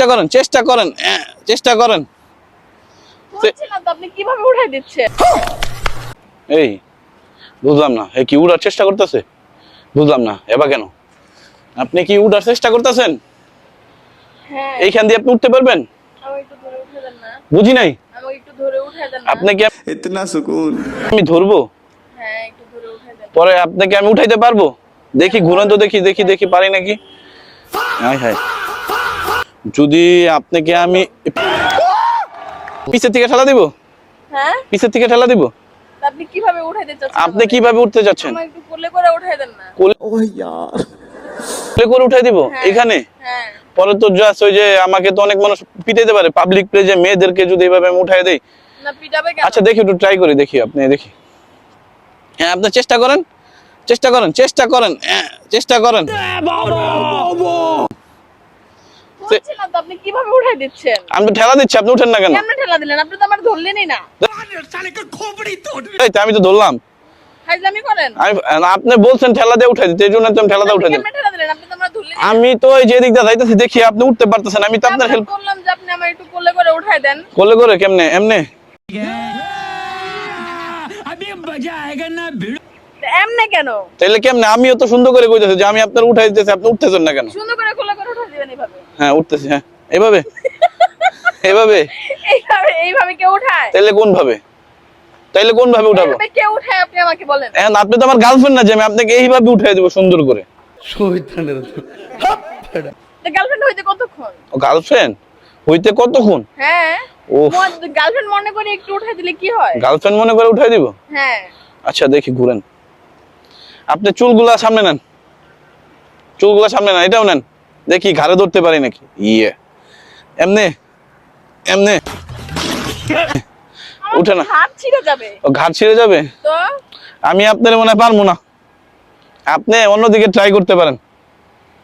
চেষ্টা করেন, চেষ্টা করেন, চেষ্টা করেন। বলছিলাম তো আপনি কিভাবে উঠাই দিচ্ছেন? এই বুঝলাম না, এ কি উড়ার চেষ্টা করতেছে? বুঝলাম না, এবার কেন আপনি কি উড়ার চেষ্টা করতেছেন? হ্যাঁ, এইখান দিয়ে আপনি উঠতে পারবেন? আমাকে একটু ধরে উঠাই দেন না। বুঝি নাই। আমাকে একটু ধরে উঠাই দেন না। আপনি কি इतना सुकून। আমি ধরবো? হ্যাঁ, একটু ধরে উঠাই দেন। পরে আপনাকে আমি উঠাইতে পারবো? দেখি ঘুরান তো, দেখি দেখি দেখি পারি নাকি। হায় হায়, যদি আপনাকে আমি পিছের থেকে ঠেলা দিব, হ্যাঁ? পিছের থেকে ঠেলা দিব। তা আপনি কিভাবে উঠাইতে চাচ্ছেন? আপনি আমাকে? কিভাবে উঠতে যাচ্ছেন? আমাকে একটু কোলে করে উঠাই দেন না। ओह यार। কোলে করে উঠাই দিব হ্যাঁ, এখানে? হ্যাঁ। পরে তো জাস্ট ওই যে আমাকে তো অনেক মানুষ পিটাইতে পারে, পাবলিক প্লেসে মেয়েদেরকে যদি এইভাবে আমি উঠাই দেই। না পিটাবে কেন? আচ্ছা দেখি একটু ট্রাই করি, দেখি আপনি দেখি। হ্যাঁ আপনি চেষ্টা করেন, চেষ্টা করেন, চেষ্টা করেন, চেষ্টা করেন। বলছিলাম তো আপনি কিভাবে উঠাই দিচ্ছেন? আমি তো ঠেলা দিচ্ছি, আপনি উঠেন না কেন? কেমনে ঠেলা দিলেন? আপনি তো আমার ধরলেনই না। এই তো আমি তো ধরলাম। ফাইজলামি করেন? আপনি বলছেন ঠেলা দিয়ে উঠাই দিতে, এই জন্য তো আমি ঠেলা দিয়ে উঠাই দিলাম। কেমনে ঠেলা দিলেন? আপনি তো আমার ধরলেনই না। আমি তো এই যে দিক দিয়ে যাইতেছি, দেখি আপনি উঠতে পারতেছেন, আমি তো আপনার হেল্প বললাম যে আপনি আমার একটু কোলে করে উঠাই দেন। করলে করে কেমনে এমনে। তা এমনে কেন? তাইলে কেমনে? আমিও তো সুন্দর করে কইতেছি যে আমি আপনার উঠাই দিতেছি, আপনি উঠতেছেন না কেন? সুন্দর করে কোলে করে উঠাই দিবেন এইভাবে। হ্যাঁ উঠতেছি, হ্যাঁ এইভাবে এইভাবে। এইভাবে কেউ উঠায়? তাইলে কোন ভাবে, তাইলে কোন ভাবে উঠাবো? এইভাবে কেউ উঠায় আপনি আমাকে বলেন। এখন আপনি তো আমার গার্লফ্রেন্ড না যে আমি আপনাকে এইভাবে উঠাই দেবো সুন্দর করে। তো গার্লফ্রেন্ড হইতে কতক্ষণ? ও গার্লফ্রেন্ড হইতে কতক্ষণ? হ্যাঁ। ওফ। গার্লফ্রেন্ড মনে করে একটু উঠাই দিলে কি হয়? গার্লফ্রেন্ড মনে করে উঠাই দিব? হ্যাঁ। আচ্ছা দেখি ঘুরেন, আপনি চুলগুলা সামনে নেন, চুলগুলা সামনে নেন, এটাও নেন, দেখি ঘাড়ে ধরতে পারি নাকি। ইয়ে এমনে এমনে উঠে না। হাত ছিঁড়ে যাবে। ও ঘাড় ছিঁড়ে যাবে? তো আমি আপনার মনে হয় পারবো না, আপনি অন্যদিকে ট্রাই করতে পারেন।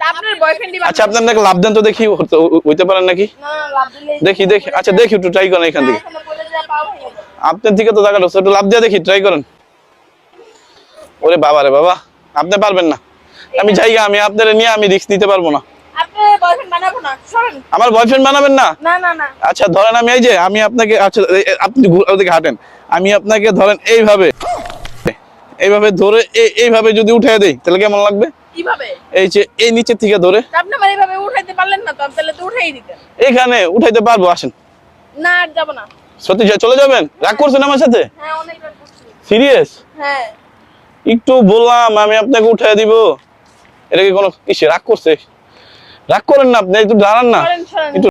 তা আপনার বয়ফ্রেন্ডই আচ্ছা আপনি আপনাকে লাভ দেন তো দেখি, হইতে পারেন নাকি। না লাভ দিলে দেখি দেখি, আচ্ছা দেখি একটু ট্রাই করেন এখান থেকে। এখানে বলে যা পাও ভেঙে যাবে। আপনার দিকে তো জায়গাটা একটু লাভ দিয়ে দেখি, ট্রাই করেন। ওরে বাবা রে বাবা, আপনি পারবেন না। আমি জায়গা, আমি আপনার নিয়ে আমি রিস্ক নিতে পারবো না। আপনি বয়ফ্রেন্ড বানাবো না, সরেন। আমার বয়ফ্রেন্ড বানাবেন না? না না না। আচ্ছা ধরেন আমি এই যে আমি আপনাকে, আচ্ছা আপনি ওদিকে হাঁটেন, আমি আপনাকে ধরেন এইভাবে এইভাবে ধরে এইভাবে যদি উঠে দেই তাহলে কেমন লাগবে? কিভাবে? এই যে এই নিচের থেকে ধরে। তা আপনি আমার এইভাবে উঠাইতে পারলেন না তো, তাহলে তো উঠাই দিতেন। এখানে উঠাইতে পারবো, আসেন। না আর যাবো না। সত্যি চলে যাবেন? রাগ করছেন আমার সাথে? হ্যাঁ অনেকবার করছি। সিরিয়াস? হ্যাঁ। একটু বললাম আমি আপনাকে উঠাই দিব, এটা কি কোনো কিসে রাগ করছে? রাগ করেন না, আপনি একটু দাঁড়ান না। সরেন সরেন। একটু